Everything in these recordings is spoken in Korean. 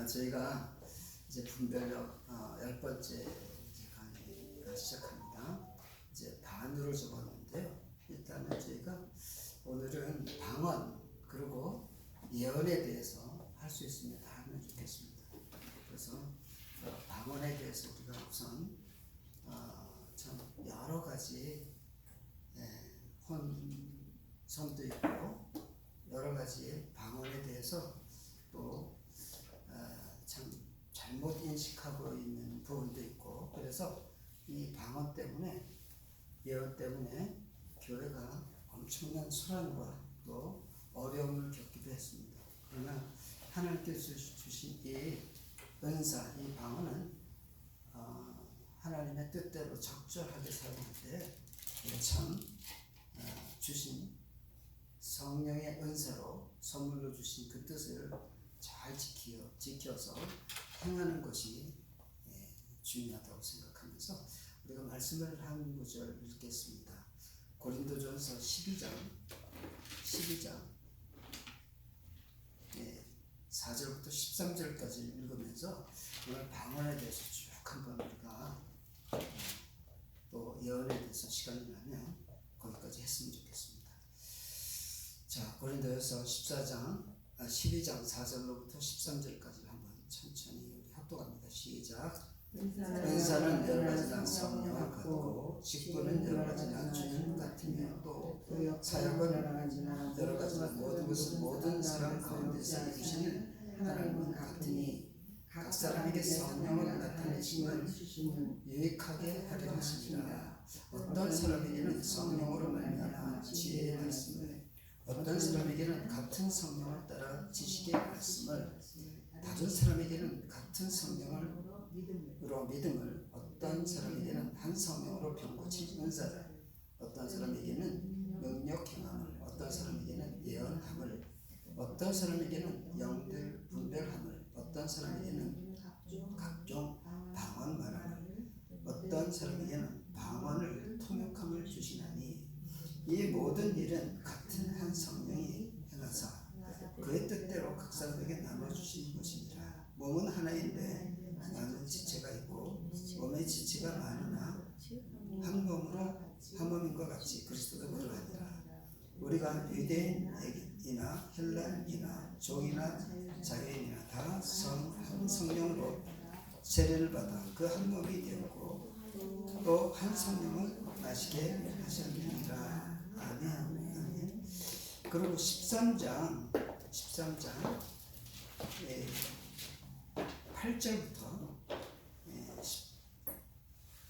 저희가 이제 분별력 10번째 강의가 시작합니다. 이제 반으로 적었는데요. 일단은 저희가 오늘은 방언 그리고 예언에 대해서 할 수 있으면 다 하면 좋겠습니다. 그래서 방언에 대해서 우리가 우선 참 여러 가지 혼선도 있고 여러 가지 방언에 대해서 또 참 잘못 인식하고 있는 부분도 있고, 그래서 이 방언 때문에 예언 때문에 교회가 엄청난 소란과 또 어려움을 겪기도 했습니다. 그러나 하나님께서 주신 이 은사, 이 방언은 하나님의 뜻대로 적절하게 사용할 때 참 주신 성령의 은사로 선물로 주신 그 뜻을 잘 지켜서 행하는 것이 중요하다고 생각하면서 우리가 말씀을 한 구절 읽겠습니다. 고린도전서 12장 4절부터 13절까지 읽으면서 오늘 방언에 대해서 쭉 한번 우리가 또 예언에 대해서 시간이 나면 거기까지 했으면 좋겠습니다. 자, 고린도전서 12장 4절로부터 13절까지 한번 천천히 우리 합독합니다. 시작. 은사는 여러 가지나 성령과 같고, 직분은 여러 가지나 주님 같으며, 또 사역은 여러 가지나 모든 것을 모든 사람 가운데서 이루시는 하나님은 같으니, 각 사람에게 성령을 나타내심은 유익하게 하려 하시니라. 어떤 사람에게는 성령으로 말미암아 지혜의 말씀을, 어떤 사람에게는 같은 성령을 따라 지식의 말씀을, 다른 사람에게는 같은 성령으로 믿음을, 어떤 사람에게는 한 성령으로 병고친 은사를, 어떤 사람에게는 능력 행함을, 어떤 사람에게는 예언함을, 어떤 사람에게는 영들 분별함을, 어떤 사람에게는 각종 방언 말함을, 어떤 사람에게는 방언을 통역함을 주시나니, 이 모든 일은 같은 한 성령이 행하사 그의 뜻대로 각 사람에게 나눠주신 것이니라. 몸은 하나인데 많은 지체가 있고, 몸의 지체가 많으나 한 몸으로 한 몸인 것 같이 그리스도도 그러하니라. 우리가 유대인이나 헬라인이나 종이나 자유인이나 다 한 성령으로 세례를 받아 그 한 몸이 되었고, 또 한 성령을 마시게 하셨느니라. 아멘. 그리고 13장 8절부터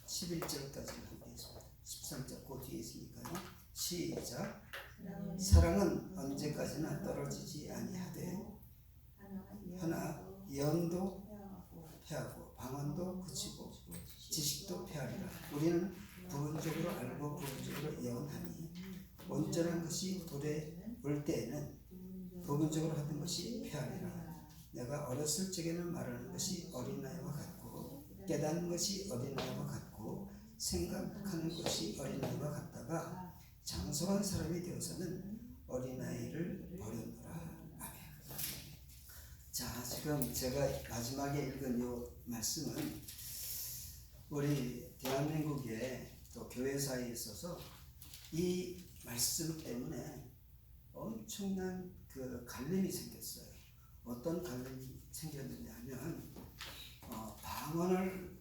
11절까지 하겠습니다. 13절 그 뒤에 있으니까요. 시작. 사랑은 언제까지나 떨어지지 아니하되, 하나 예언도 패하고 방언도 그치고 지식도 패하리라. 우리는 부분적으로 알고 부분적으로 예언하니, 온전한 것이 올 때에는 부분적으로 하던 것이 패하리라. 내가 어렸을 적에는 말하는 것이 어린아이와 같고, 깨닫는 것이 어린아이와 같고, 생각하는 것이 어린아이와 같다가 장성한 사람이 되어서는 어린아이를 버렸노라. 아멘. 자, 지금 제가 마지막에 읽은 이 말씀은 우리 대한민국의 또 교회사에 있어서 이 말씀 때문에 엄청난 그 갈림이 생겼어요. 어떤 갈림이 생겼느냐 하면 방언을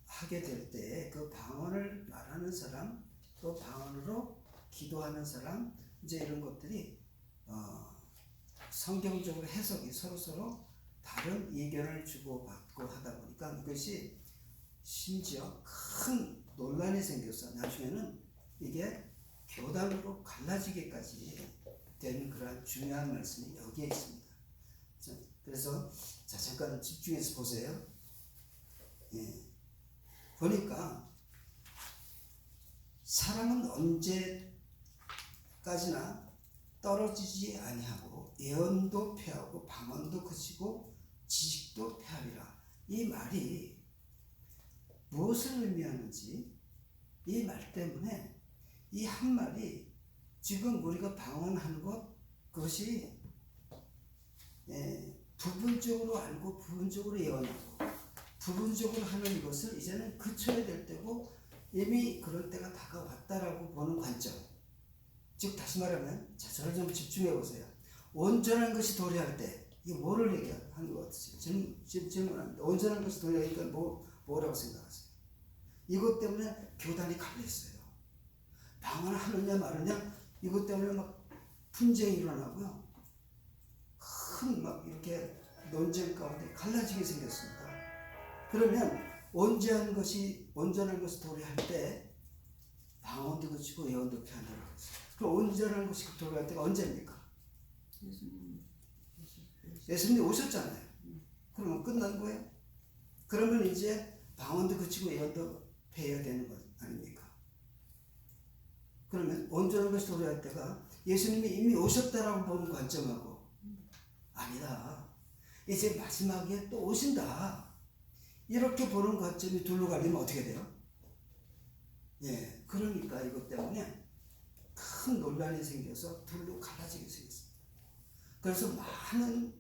하게 될 때 그 방언을 말하는 사람, 또 방언으로 기도하는 사람, 이제 이런 것들이 성경적으로 해석이 서로 다른 의견을 주고받고 하다 보니까 이것이 심지어 큰 논란이 생겨서 나중에는 이게 교단으로 갈라지게까지 되는 그러한 중요한 말씀이 여기에 있습니다. 그래서 잠깐 집중해서 보세요. 보니까 사랑은 언제까지나 떨어지지 아니하고, 예언도 패하고 방언도 그치고 지식도 패하리라. 이 말이 무엇을 의미하는지, 이 말 때문에 이 한 말이 지금 우리가 방언하는 것, 그것이 부분적으로 알고 부분적으로 예언하고 부분적으로 하는 이것을 이제는 그쳐야 될 때고 이미 그럴 때가 다가왔다라고 보는 관점. 즉 다시 말하면 자, 저를 좀 집중해 보세요. 온전한 것이 도래할 때 이게 뭐를 얘기하는 것 같으세요? 지금 질문합니다. 온전한 것이 도래하니까 뭐라고 생각하세요? 이것 때문에 교단이 갈렸어요. 방언을 하느냐 마느냐 이것 때문에 막 분쟁이 일어나고요. 큰 막 이렇게 논쟁 가운데 갈라지게 생겼습니다. 그러면 온전한 것이 도래할 때 방언도 그치고 예언도 피한다고 했어요. 그럼 온전한 것이 도래할 때가 언제입니까? 예수님이 오셨잖아요. 그러면 끝난 거예요? 그러면 이제 방언도 그치고 예언도 폐해야 되는 것 아닙니까? 그러면 온전한 것이 도래할 때가 예수님이 이미 오셨다라고 보는 관점하고 아니다. 이제 마지막에 또 오신다. 이렇게 보는 관점이 둘로 갈리면 어떻게 돼요? 예, 그러니까 이것 때문에 큰 논란이 생겨서 둘로 갈라지게 생겼습니다. 그래서 많은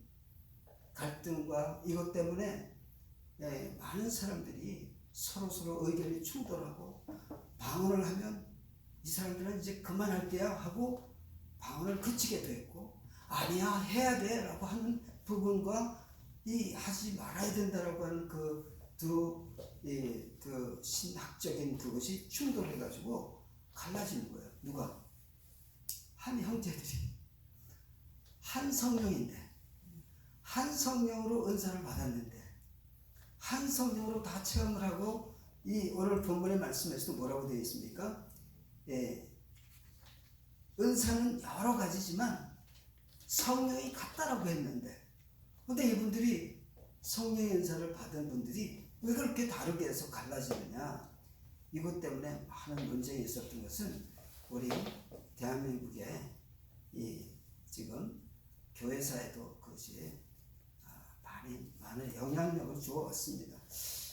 갈등과 이것 때문에 많은 사람들이 서로 의견이 충돌하고 방언을 하면 이 사람들은 이제 그만할 때야 하고 방언을 그치게 됐고 아니야 해야 돼 라고 하는 부분과 이 하지 말아야 된다라고 하는 그 신학적인 그것이 충돌해가지고 갈라지는 거예요. 누가? 한 형제들이 한 성령인데 한 성령으로 은사를 받았는데 한 성령으로 다 체험을 하고 이 오늘 본문의 말씀에서도 뭐라고 되어 있습니까? 은사는 여러 가지지만 성령이 같다라고 했는데 근데 이분들이 성령의 은사를 받은 분들이 왜 그렇게 다르게 해서 갈라지느냐 이것 때문에 많은 논쟁이 있었던 것은 우리 대한민국의 이 지금 교회사에도 그것이 많은 영향력을 주어왔습니다.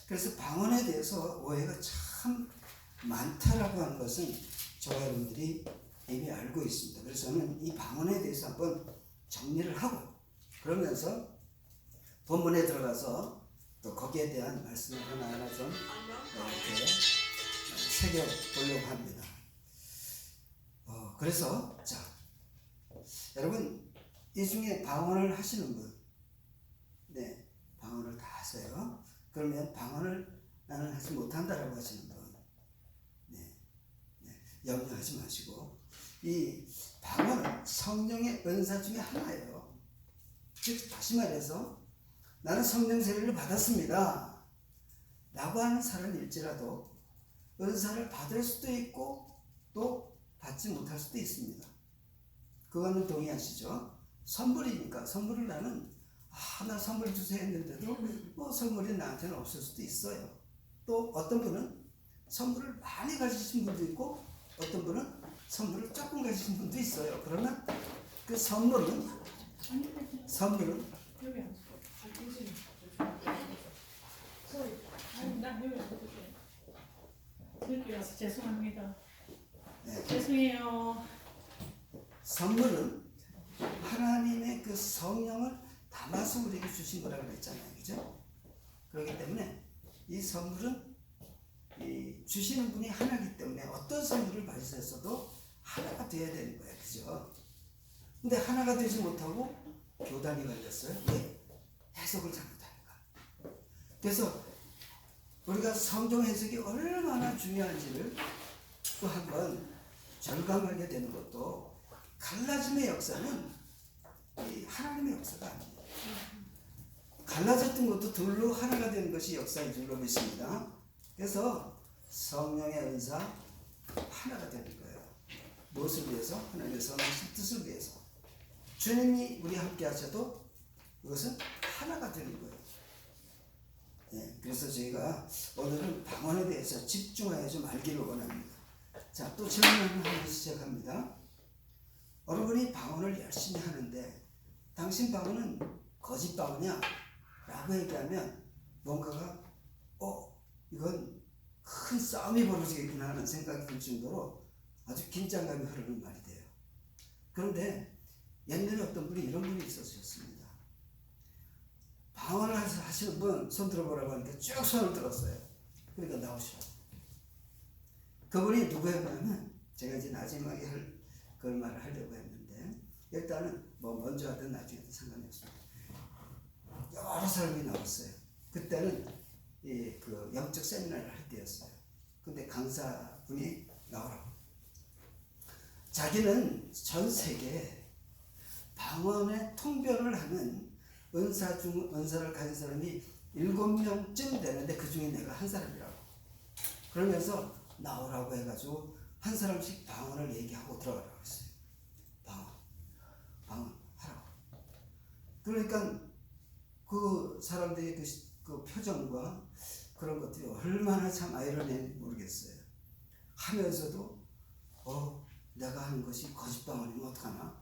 그래서 방언에 대해서 오해가 참 많다라고 하는 것은 저와 여러분들이 이미 알고 있습니다. 그래서 저는 이 방언에 대해서 한번 정리를 하고 그러면서 본문에 들어가서 또 거기에 대한 말씀을 하나하나 좀 이렇게 새겨보려고 합니다. 그래서 자 여러분 이 중에 방언을 하시는 분 방언을 다 하세요. 그러면 방언을 나는 하지 못한다라고 하시는 분 염려하지 마시고 이 방언은 성령의 은사 중에 하나예요. 즉 다시 말해서 나는 성령 세례를 받았습니다 라고 하는 사람일지라도 은사를 받을 수도 있고 또 받지 못할 수도 있습니다. 그거는 동의하시죠? 선물이니까 선물을 나는 나 선물 주세요 했는데도 선물이 나한테는 없을 수도 있어요. 또 어떤 분은 선물을 많이 가지신 분도 있고 어떤 분은 선물을 조금 가지신 분도 있어요. 그러면 그 선물은 죄송합니다. 죄송해요. 선물은 하나님의 그 성령을 담아서 우리에게 주신 거라고 그랬잖아요. 그죠? 그렇기 때문에 이 선물은 주시는 분이 하나이기 때문에 어떤 선물을 받으셨어도 하나가 되어야 되는 거예요. 그죠? 근데 하나가 되지 못하고 교단이 걸렸어요. 왜? 해석을 잘못하니까. 그래서 우리가 성경 해석이 얼마나 중요한지를 또 한번 절감하게 되는 것도 갈라짐의 역사는 하나님의 역사가 아니에요. 갈라졌던 것도 둘로 하나가 되는 것이 역사인 줄로 믿습니다. 그래서 성령의 은사 하나가 되는 거예요. 무엇을 위해서? 하나님의 선하신 뜻을 위해서. 주님이 우리 함께 하셔도 그것은 하나가 되는 거예요. 그래서 저희가 오늘은 방언에 대해서 집중하여 좀 알기를 원합니다. 자, 또 질문을 하나 시작합니다. 여러분이 방언을 열심히 하는데 당신 방언은 거짓 방언이야? 라고 얘기하면 뭔가가 이건 큰 싸움이 벌어지겠구나 하는 생각이 들 정도로 아주 긴장감이 흐르는 말이 돼요. 그런데 옛날에 어떤 분이 이런 분이 있었습니다. 아시는 분 손 들어보라고 하니까 쭉 손을 들었어요. 그러니까 나오시라고. 그분이 누구였냐면 제가 이제 나중에 그 말을 하려고 했는데 일단은 뭐 먼저 하든 나중에 하든 상관이 없습니다. 여러 사람이 나왔어요. 그때는 그 영적 세미나를 할 때였어요. 근데 강사분이 나오라고. 자기는 전 세계에 방언의 통변을 하는 은사를 가진 사람이 7명쯤 되는데 그 중에 내가 한 사람이라고. 그러면서 나오라고 해가지고 한 사람씩 방언을 얘기하고 들어가라고 했어요. 방언 하라고. 그러니까 그 사람들의 그 표정과 그런 것들이 얼마나 참 아이러니한지 모르겠어요. 하면서도 내가 하는 것이 거짓방언이면 어떡하나?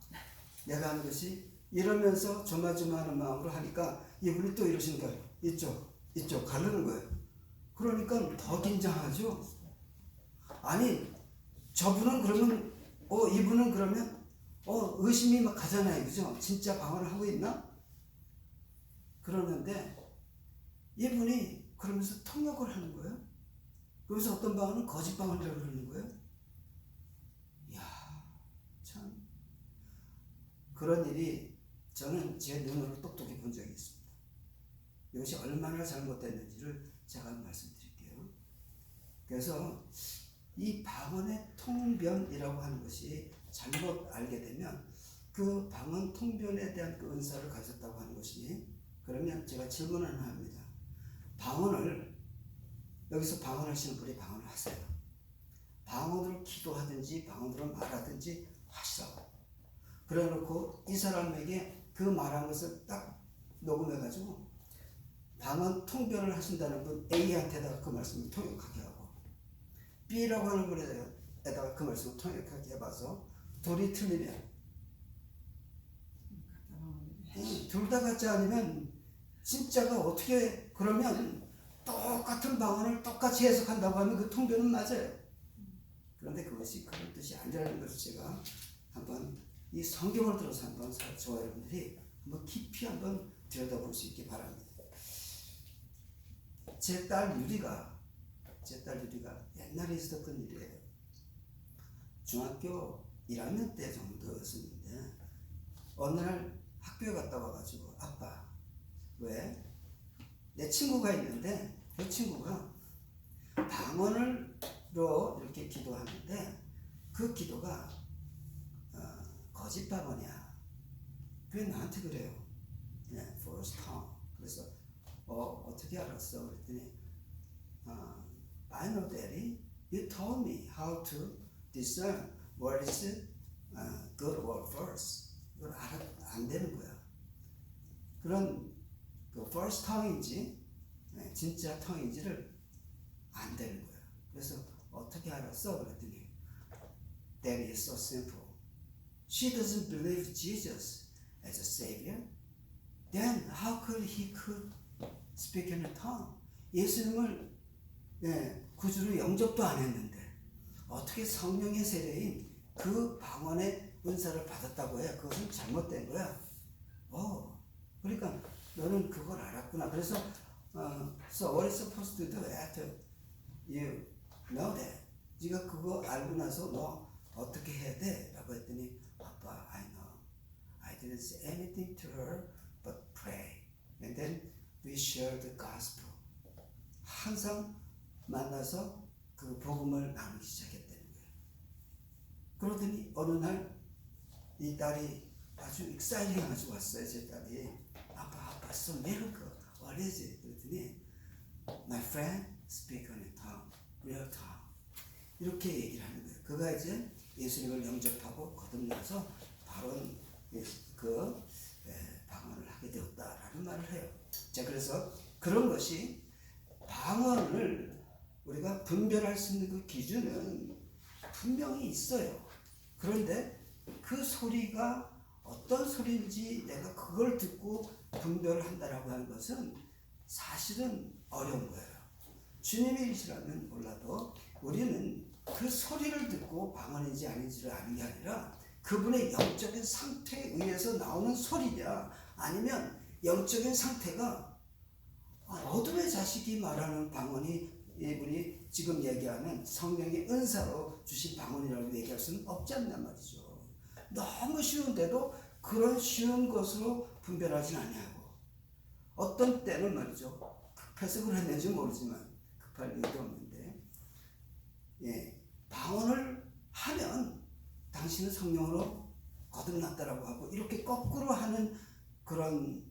내가 하는 것이 이러면서 조마조마하는 마음으로 하니까 이분이 또 이러시는 거예요. 이쪽 가르는 거예요. 그러니까 더 긴장하죠. 아니 저분은 그러면 이분은 그러면 의심이 막 가잖아요. 그죠? 진짜 방언을 하고 있나? 그러는데 이분이 그러면서 통역을 하는 거예요. 그래서 어떤 방언은 거짓 방언이라고 그러는 거예요. 이야, 참 그런 일이 저는 제 눈으로 똑똑히 본 적이 있습니다. 이것이 얼마나 잘못됐는지를 제가 말씀드릴게요. 그래서 이 방언의 통변이라고 하는 것이 잘못 알게 되면 그 방언 통변에 대한 그 은사를 가졌다고 하는 것이 그러면 제가 질문 하나 합니다. 여기서 방언하시는 분이 방언을 하세요. 방언으로 기도하든지 방언으로 말하든지 하시라고. 그래놓고 이 사람에게 그 말한 것을 딱 녹음해가지고 방언 통변을 하신다는 분 A한테다가 그 말씀을 통역하게 하고 B라고 하는 분에다가 그 말씀을 통역하게 해봐서 둘이 틀리면 둘 다 같지 않으면 진짜가 어떻게 그러면 똑같은 방언을 똑같이 해석한다고 하면 그 통변은 맞아요. 그런데 그것이 그런 뜻이 아니라는 것을 제가 한번 이 성경을 들어서 한번 저와 여러분들이 한번 깊이 한번 들여다볼 수 있기 바랍니다. 제 딸 유리가 옛날에 있었던 일이에요. 중학교 1학년 때 정도였었는데 어느 날 학교에 갔다 와가지고 아빠 왜? 내 친구가 있는데 그 친구가 방언으로 이렇게 기도하는데 그 기도가 거짓 방언이야. 그래 나한테 그래요. First tongue. 그래서 어떻게 알았어? 그랬더니 I know, Daddy. You told me how to discern what is good or false. 그걸 안 되는 거야. 그런 그 first tongu인지 진짜 tongu인지를 안 되는 거야. 그래서 어떻게 알았어? 그랬더니 That is so simple. She doesn't believe Jesus as a savior. Then how could he speak in a tongue? 예수님을 구주로 영접도 안 했는데 어떻게 성령의 세례인 그 방언의 은사를 받았다고 해? 그것은 잘못된 거야. 그러니까 너는 그걸 알았구나. 그래서 so what is supposed to do after you know that? 네가 그거 알고 나서 너 어떻게 해야 돼? 라고 했더니 아빠, I know. I didn't say anything to her but pray. And then we share the gospel. 항상 만나서 그 복음을 나누기 시작했다는 거예요. 그러더니 어느 날 이 딸이 아주 exciting 가지고 왔어요. 제 딸이 아빠 so miracle. What is it? 그랬더니 my friend speak on a tongue, real tongue. 이렇게 얘기를 하는 거예요. 그가 이제 예수님을 영접하고 거듭나서 바로 그 방언을 하게 되었다라는 말을 해요. 자, 그래서 그런 것이 방언을 우리가 분별할 수 있는 그 기준은 분명히 있어요. 그런데 그 소리가 어떤 소리인지 내가 그걸 듣고 분별을 한다라고 하는 것은 사실은 어려운 거예요. 주님이시라면 몰라도 우리는 그 소리를 듣고 방언인지 아닌지를 아는 게 아니라 그분의 영적인 상태에 의해서 나오는 소리냐 아니면 영적인 상태가 어둠의 자식이 말하는 방언이 이분이 지금 얘기하는 성령의 은사로 주신 방언이라고 얘기할 수는 없지 않나 말이죠. 너무 쉬운데도 그런 쉬운 것으로 분별하진 아니하고 어떤 때는 말이죠. 급해서 그랬는지 모르지만 급할 일도 없는데 방언을 하면 당신은 성령으로 거듭났다라고 하고 이렇게 거꾸로 하는 그런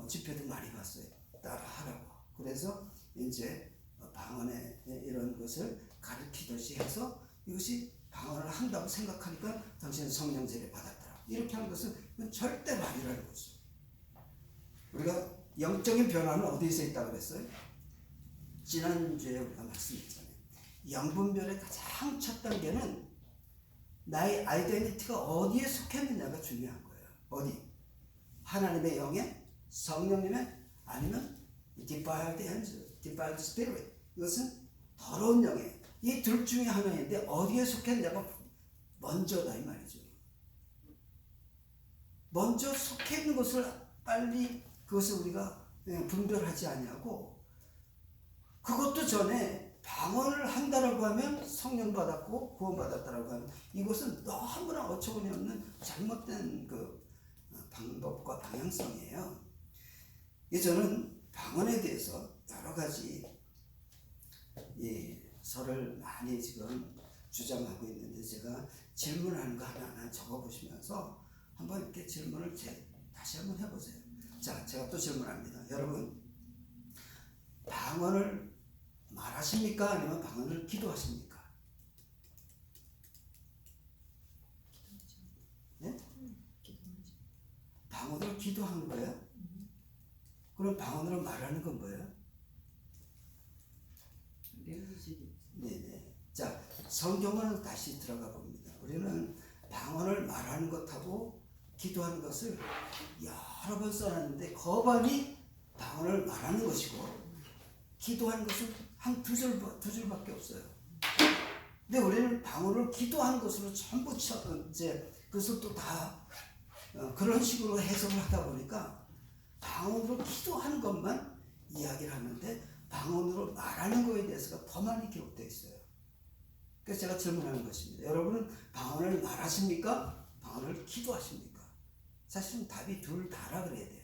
집회도 많이 봤어요. 따라하라고. 그래서 이제 방언의 이런 것을 가르치듯이 해서 이것이 방언을 한다고 생각하니까 당신은 성령 세례 받았더라. 이렇게 하는 것은 절대로 아니라는 거죠. 우리가 영적인 변화는 어디서 있다고 그랬어요? 지난주에 우리가 말씀했잖아요. 영분별의 가장 첫 단계는 나의 아이덴티티가 어디에 속했느냐가 중요한 거예요. 어디? 하나님의 영에, 성령님의, 아니면 defiled angel, defiled spirit. 이것은 더러운 영에 이 둘 중에 하나인데 어디에 속했냐가 먼저다 이 말이죠. 먼저 속해 있는 것을 빨리 그것을 우리가 분별하지 아니하고 그것도 전에 방언을 한다라고 하면 성령 받았고 구원 받았다라고 하면 이것은 너무나 어처구니 없는 잘못된 그 방법과 방향성이에요. 저는 방언에 대해서 여러 가지 설을 많이 지금 주장하고 있는데 제가 질문하는 거 하나하나 적어보시면서 한번 이렇게 질문을 다시 한번 해보세요. 자, 제가 또 질문합니다. 여러분, 방언을 말하십니까? 아니면 방언을 기도하십니까? 네? 방언으로 기도하는 거예요? 그럼 방언으로 말하는 건 뭐예요? 네네. 자, 성경을 다시 들어가 봅니다. 우리는 방언을 말하는 것하고 기도하는 것을 여러 번 써놨는데 거반이 방언을 말하는 것이고 기도하는 것은 한 두 줄밖에 없어요. 근데 우리는 방언을 기도하는 것으로 전부 이제 그것을 또 다 그런 식으로 해석을 하다 보니까 방언으로 기도하는 것만 이야기를 하는데 방언으로 말하는 것에 대해서가 더 많이 기록되어 있어요. 그래서 제가 질문하는 것입니다. 여러분은 방언을 말하십니까? 방언을 기도하십니까? 사실은 답이 둘 다라 그래야 돼요.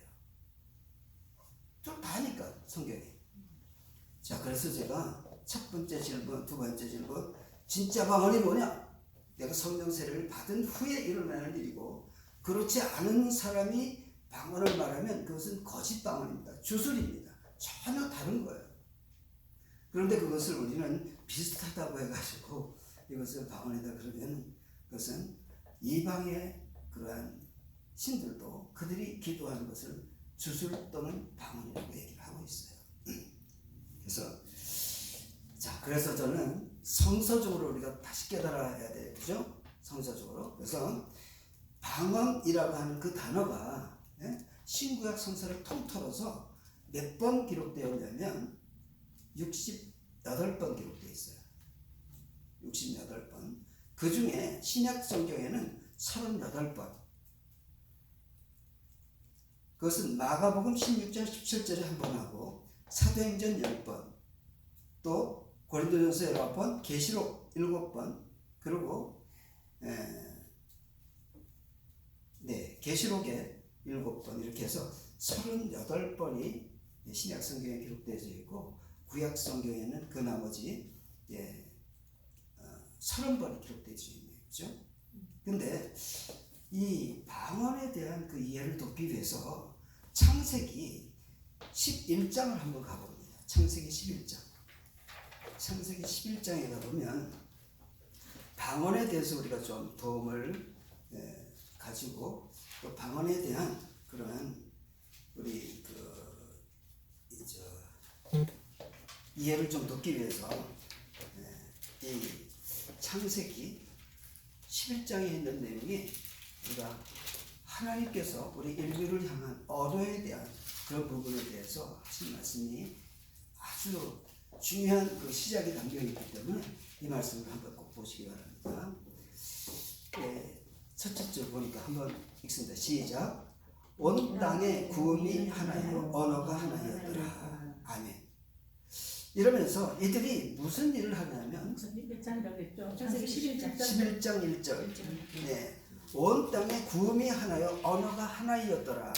둘 다니까 성경이. 자, 그래서 제가 첫 번째 질문, 두 번째 질문, 진짜 방언이 뭐냐? 내가 성령 세례를 받은 후에 일어나는 일이고 그렇지 않은 사람이 방언을 말하면 그것은 거짓 방언입니다. 주술입니다. 전혀 다른 거예요. 그런데 그것을 우리는 비슷하다고 해가지고 이것을 방언이다 그러면 그것은 이방의 그러한 신들도 그들이 기도하는 것을 주술 또는 방언이라고 얘기를 하고 있어요. 그래서 저는 성서적으로 우리가 다시 깨달아야 돼요. 그죠? 성서적으로. 그래서 방언이라고 하는 그 단어가 신구약 성서를 통틀어서 몇 번 기록되어 있냐면 68번 기록되어 있어요. 68번. 그 중에 신약 성경에는 38번. 그것은 마가복음 16장 17절에 한 번 하고 사도행전 10번, 또 고린도전서 11번, 계시록 7번, 그리고 계시록에 7번 이렇게 해서 38번이 신약 성경에 기록되어 있고 구약 성경에는 그 나머지 30번이 기록되어 있네요. 그렇죠? 근데 이 방언에 대한 그 이해를 돕기 위해서 창세기 11장을 한번 가봅니다. 창세기 11장. 창세기 11장에 가보면 방언에 대해서 우리가 좀 도움을 가지고 또 방언에 대한 그러한 우리 이해를 좀 돕기 위해서 이 창세기 11장에 있는 내용이 우리가 하나님께서 우리 인류를 향한 언어에 대한 그런 부분에 대해서 하신 말씀이 아주 중요한 그 시작이 담겨있기 때문에 이 말씀을 한번 꼭 보시기 바랍니다. 첫째 줄 보니까 한번 읽습니다. 시작. 온 땅에 구음이 하나요 언어가 하나였더라. 아멘. 이러면서 이들이 무슨 일을 하냐면 무슨 몇 장이라고 그랬죠? 창세기 11장. 11장 1절. 네. 온 땅에 구음이 하나요 언어가 하나이었더라.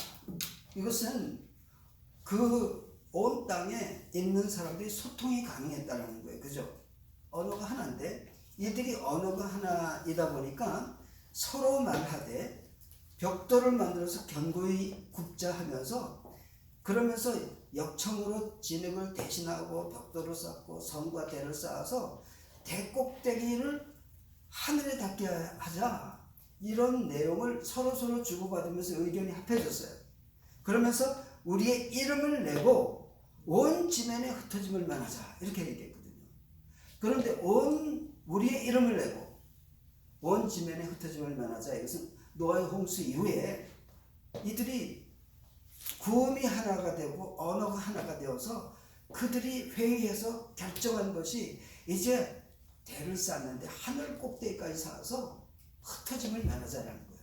이것은 그 온 땅에 있는 사람들이 소통이 가능했다는 거예요. 그죠? 언어가 하나인데 이들이 언어가 하나이다 보니까 서로 말하되 벽돌을 만들어서 견고히 굽자 하면서 그러면서 역청으로 진흙을 대신하고 벽돌을 쌓고 성과 대를 쌓아서 대꼭대기를 하늘에 닿게 하자, 이런 내용을 서로 주고받으면서 의견이 합해졌어요. 그러면서 우리의 이름을 내고 온 지면에 흩어짐을 면하자, 이렇게 얘기했거든요. 그런데 우리의 이름을 내고 온 지면에 흩어짐을 면하자, 이것은 노아의 홍수 이후에 이들이 구음이 하나가 되고 언어가 하나가 되어서 그들이 회의해서 결정한 것이 이제 대를 쌓는데 하늘 꼭대기까지 쌓아서 흩어짐을 면하자라는 거예요.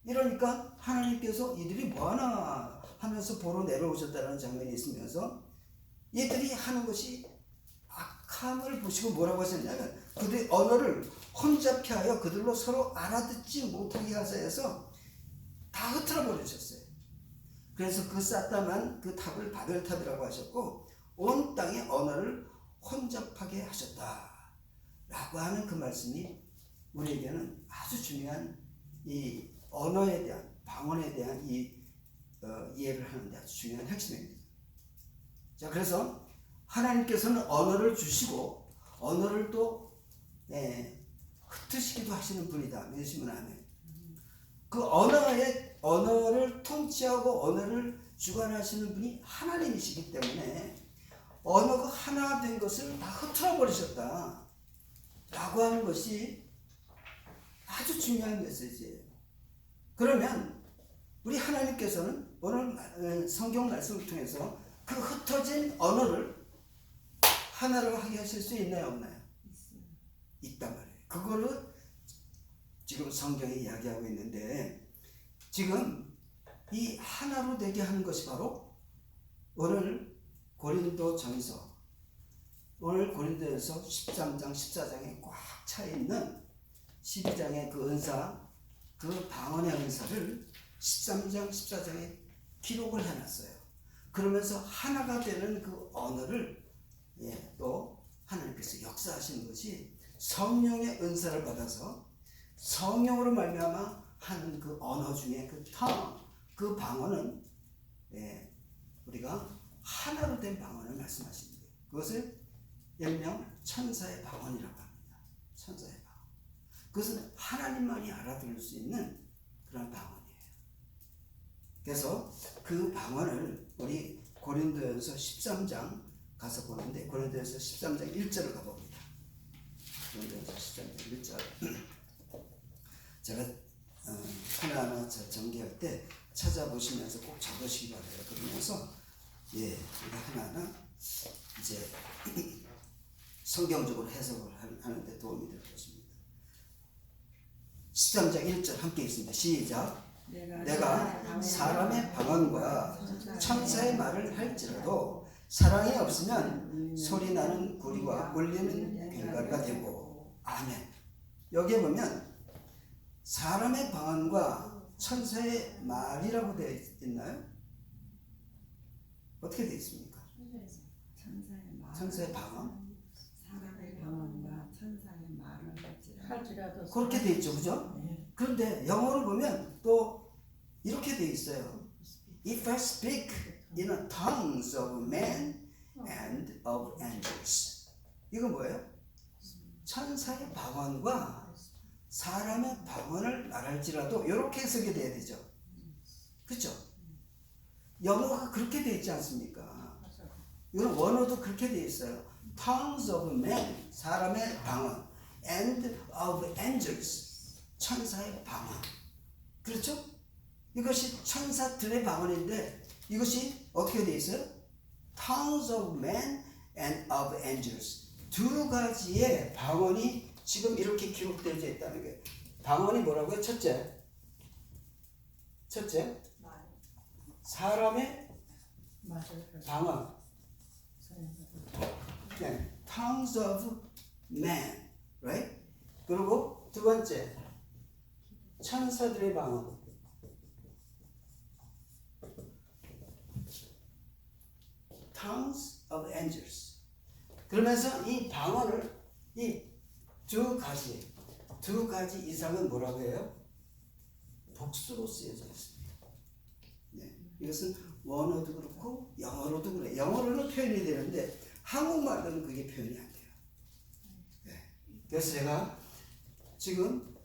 이러니까 하나님께서 이들이 뭐하나 하면서 보러 내려오셨다는 장면이 있으면서 이들이 하는 것이 악함을 보시고 뭐라고 하셨냐면 그들의 언어를 혼잡케 하여 그들로 서로 알아듣지 못하게 하자 해서 다 흐트러 버리셨어요. 그래서 그 쌓다만 그 탑을 바벨탑이라고 하셨고 온 땅의 언어를 혼잡하게 하셨다 라고 하는 그 말씀이 우리에게는 아주 중요한 이 언어에 대한, 방언에 대한 이해를 하는 데 아주 중요한 핵심입니다. 자, 그래서 하나님께서는 언어를 주시고 언어를 또 흩으시기도 하시는 분이다 믿으시면 아멘. 그 언어를 통치하고 언어를 주관하시는 분이 하나님이시기 때문에 언어가 하나 된 것을 다 흐트러 버리셨다 라고 하는 것이 아주 중요한 메시지예요. 그러면 우리 하나님께서는 오늘 성경 말씀을 통해서 그 흩어진 언어를 하나로 하게 하실 수 있나요, 없나요? 있단 말이에요. 그거를 지금 성경이 이야기하고 있는데 지금 이 하나로 되게 하는 것이 바로 오늘 고린도전서, 오늘 고린도에서 13장 14장에 꽉 차 있는 12장의 그 은사, 그 방언의 은사를 13장 14장에 기록을 해놨어요. 그러면서 하나가 되는 그 언어를 또 하나님께서 역사하시는 것이 성령의 은사를 받아서 성령으로 말미암아 하는 그 언어 중에 그 tongue, 그 방언은 우리가 하나로 된 방언을 말씀하시는 거예요. 그것을 일명 천사의 방언이라고 합니다. 천사의 방언. 그것은 하나님만이 알아들을 수 있는 그런 방언이에요. 그래서 그 방언을 우리 고린도전서 13장 가서 보는데 고린도전서 13장 1절을 가봅니다. 고린도전서 13장 1절. 제가 하나하나 전개할 때 찾아보시면서 꼭 적으시기 바라요. 그러면서 우리가 하나하나 이제 성경적으로 해석을 하는데 도움이 될 것입니다. 13장 1절 함께 읽습니다. 시작. 내가 사람의 방언과 천사의 말을 할지라도 사랑이 없으면 소리나는 구리와 울리는 괭가리가 되고. 아멘. 여기에 보면 사람의 방언과 천사의 말이라고 되어 있나요? 어떻게 되어 있습니까? 천사의 방언? 사람의 방언과 천사의 말을 할지라도 그렇게 되어 있죠, 그죠? 그런데 영어로 보면 또 이렇게 되어 있어요. If I speak in a tongues of men and of angels. 이건 뭐예요? 천사의 방언과 사람의 방언을 말할지라도 이렇게 해석이 돼야 되죠. 그렇죠? 영어가 그렇게 되어 있지 않습니까? 이건 원어도 그렇게 되어 있어요. tongues of men, 사람의 방언, and of angels, 천사의 방언. 그렇죠? 이것이 천사들의 방언인데 이것이 어떻게 되어 있어요? tongues of men and of angels. 두 가지의 방언이 지금 이렇게 기록되어 있다는 게, 방언이 뭐라고요? 첫째 사람의 맞아요. 방언. 네, tongues of man, right? 그리고 두 번째, 천사들의 방언. tongues of angels. 그러면서 이 방언을 이 두 가지 이상은 뭐라고 해요? 복수로 쓰여져 있습니다. 네, 이것은 원어도 그렇고 영어로도 그래. 영어로는 표현이 되는데 한국말로는 그게 표현이 안 돼요. 네. 그래서 제가 지금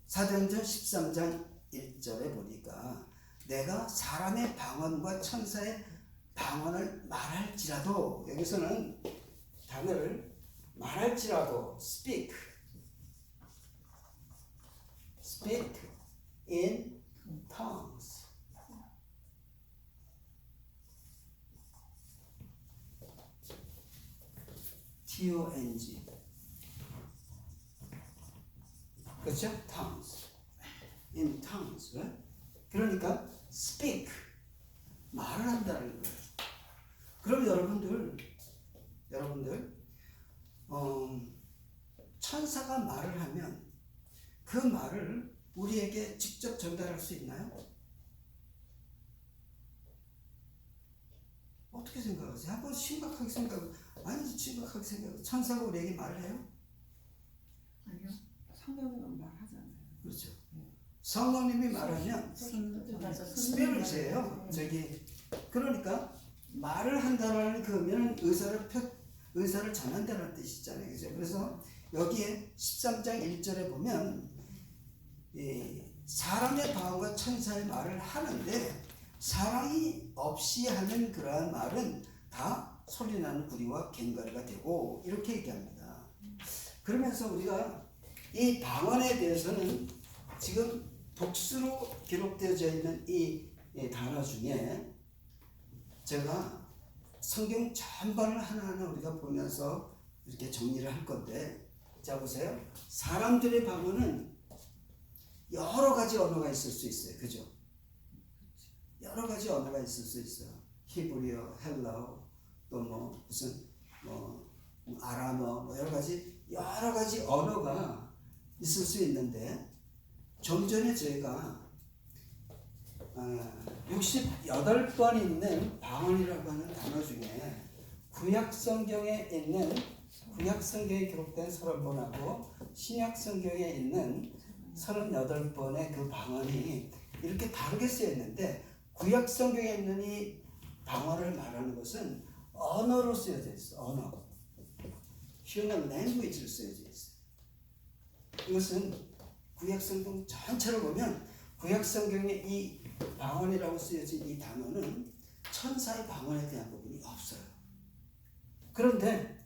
사도행전 13장 1절에 보니까 내가 사람의 방언과 천사의 방언을 말할지라도, 여기서는 단어를 말할지라도 speak in tongues. T-O-N-G. 그렇죠? tongues. in tongues. right? 그러니까 speak, 말을 한다는 거예요. 그럼 여러분들 천사가 말을 하면 그 말을 우리에게 직접 전달할 수 있나요? 어떻게 생각하세요? 한번 심각하게 생각. 천사가 우리에게 말을 해요? 아니요. 성경은 말하잖아요. 그렇죠. 성령님이 말하면 스피릿이에요. 그러니까 말을 한다는 그러면 의사를 전한다는 뜻이잖아요. 그죠? 그래서 여기에 13장 1절에 보면 사람의 방언과 천사의 말을 하는데 사랑이 없이 하는 그러한 말은 다 소리나는 구리와 갱가리가 되고, 이렇게 얘기합니다. 그러면서 우리가 이 방언에 대해서는 지금 복수로 기록되어져 있는 이 단어 중에 제가 성경 전반을 하나하나 우리가 보면서 이렇게 정리를 할 건데, 자 보세요. 사람들의 방언은 여러 가지 언어가 있을 수 있어요. 그죠? 여러 가지 언어가 있을 수 있어요. 히브리어, 헬라어, 또 뭐 무슨 아람어, 여러 가지 언어가 있을 수 있는데, 좀 전에 저희가 68번 있는 방언이라고 하는 단어 중에 구약 성경에 기록된 30번하고 신약 성경에 있는 38번의 그 방언이 이렇게 다르게 쓰여 있는데, 구약 성경에 있는 이 방언을 말하는 것은 언어로 쓰여져 있어. 언어. human language로 쓰여져 있어요. 이것은 구약 성경 전체를 보면 구약 성경에 이 방언이라고 쓰여진 이 단어는 천사의 방언에 대한 부분이 없어요. 그런데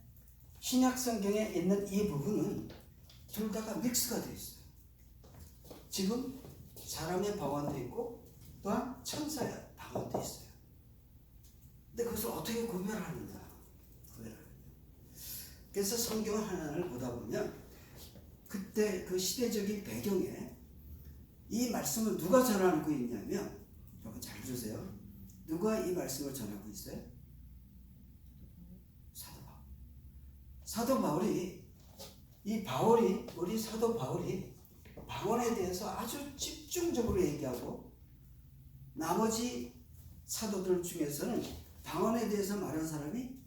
신약 성경에 있는 이 부분은 둘 다가 믹스가 되어 있어요. 지금 사람의 방언도 있고 또한 천사의 방언도 있어요. 근데 그것을 어떻게 구별하느냐? 그래서 성경 하나를 보다 보면 그때 그 시대적인 배경에 이 말씀을 누가 전하고 있냐면, 여러분 잘 들으세요. 누가 이 말씀을 전하고 있어요? 사도 바울이 우리 사도 바울이 방언에 대해서 아주 집중적으로 얘기하고, 나머지 사도들 중에서는 방언에 대해서 말한 사람이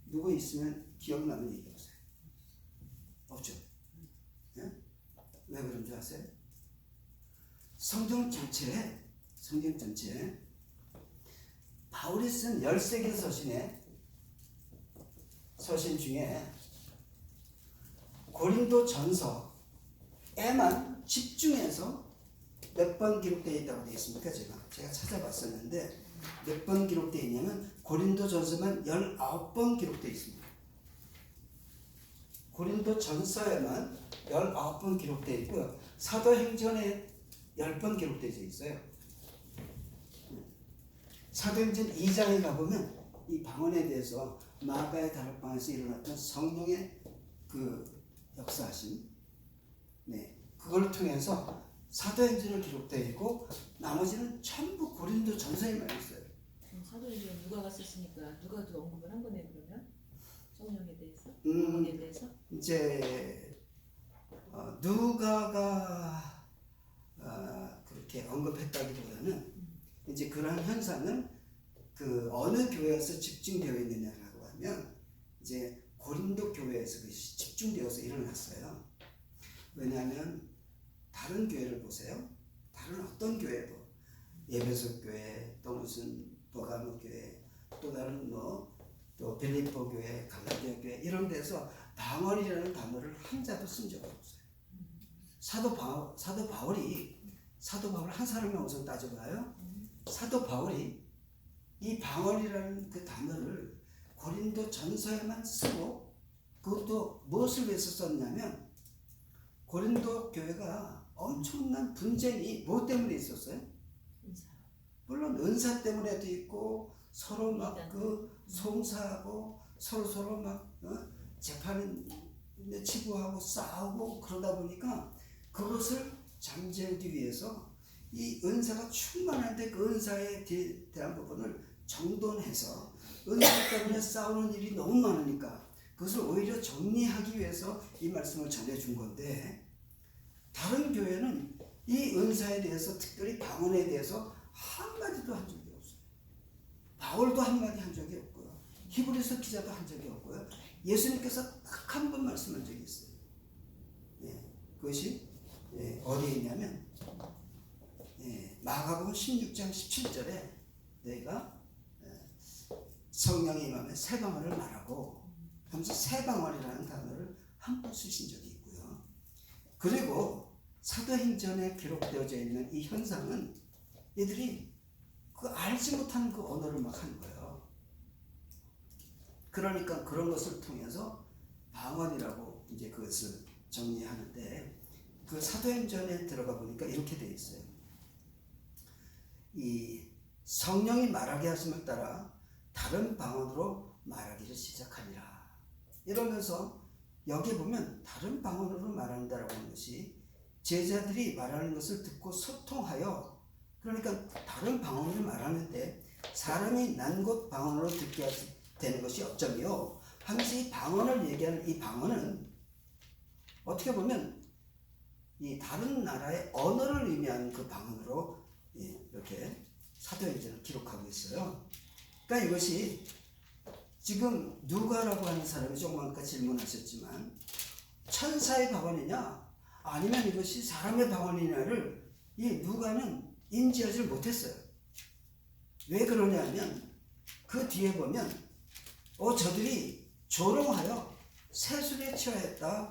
누구 있으면 기억나는 얘기 없어요. 없죠. 예? 왜 그런 줄 아세요? 성경 전체에 바울이 쓴 13개 서신 중에 고린도 전서에만 집중해서 몇 번 기록되어 있다고 되어 있습니까? 제가 찾아봤었는데 몇 번 기록되어 있냐면 고린도 전서만 19번 기록되어 있습니다. 고린도 전서에만 19번 기록되어 있고요. 사도행전에 10번 기록되어 있어요. 사도행전 2장에 가보면 이 방언에 대해서 마가의 다락방에서 일어났던 성령의 그 역사하심, 그걸 통해서 사도행전을 기록되어 있고, 나머지는 전부 단순히 말했어요. 사도행전 누가가 썼으니까 누가도 언급을 한 거네 그러면 성령에 대해서 방언에 대해서 이제 누가가 그렇게 언급했다기보다는 이제 그러한 현상은 그 어느 교회에서 집중되어 있느냐라고 하면 이제 고린도 교회에서 그것이 집중되어서 일어났어요. 왜냐하면 다른 교회를 보세요. 다른 어떤 교회도 에베소 교회, 또 무슨 버가모 교회, 또 다른 또 빌립보 교회, 갈라디아 교회 이런 데서 방언이라는 단어를 한자도 쓴 적이 없어요. 사도 바울이 한 사람의 우선 따져봐요. 사도 바울이 이 방언이라는 그 단어를 고린도 전서에만 쓰고 그것도 무엇을 위해서 썼냐면 고린도 교회가 엄청난 분쟁이 뭐 때문에 있었어요? 은사 물론 은사 때문에도 있고 서로 막 그 송사하고 서로 막 재판에 치부하고 싸우고 그러다 보니까 그것을 잠재우기 위해서 이 은사가 충만한데 그 은사에 대한 부분을 정돈해서 은사 때문에 싸우는 일이 너무 많으니까 그것을 오히려 정리하기 위해서 이 말씀을 전해준 건데 다른 교회는 이 은사에 대해서 특별히 방언에 대해서 한마디도 한 적이 없어요. 바울도 한마디 한 적이 없고요. 히브리서 기자도 한 적이 없고요. 예수님께서 딱 한 번 말씀한 적이 있어요. 그것이 어디에 있냐면 마가복음 16장 17절에 너희가 성령이 임하면 새 방언을 말하고 하면서 새 방언이라는 단어를 한 번 쓰신 적이 있고요. 그리고 사도행전에 기록되어져 있는 이 현상은 이들이 그 알지 못하는 그 언어를 막 하는 거예요. 그러니까 그런 것을 통해서 방언이라고 이제 그것을 정리하는데 그 사도행전에 들어가 보니까 이렇게 되어 있어요. 이 성령이 말하게 하심을 따라 다른 방언으로 말하기를 시작하니라. 이러면서 여기 보면 다른 방언으로 말한다라고 하는 것이 제자들이 말하는 것을 듣고 소통하여 그러니까 다른 방언을 말하는데 사람이 난 곳 방언으로 듣게 되는 것이 어쩌며 하면서 이 방언을 얘기하는 이 방언은 어떻게 보면 이 다른 나라의 언어를 의미하는 그 방언으로 이렇게 사도행전을 기록하고 있어요. 그러니까 이것이 지금 누가라고 하는 사람이 조금 아까 질문하셨지만 천사의 방언이냐 아니면 이것이 사람의 방언이냐를 이 누가는 인지하지 못했어요. 왜 그러냐 하면 그 뒤에 보면 저들이 조롱하여 세술에 취하였다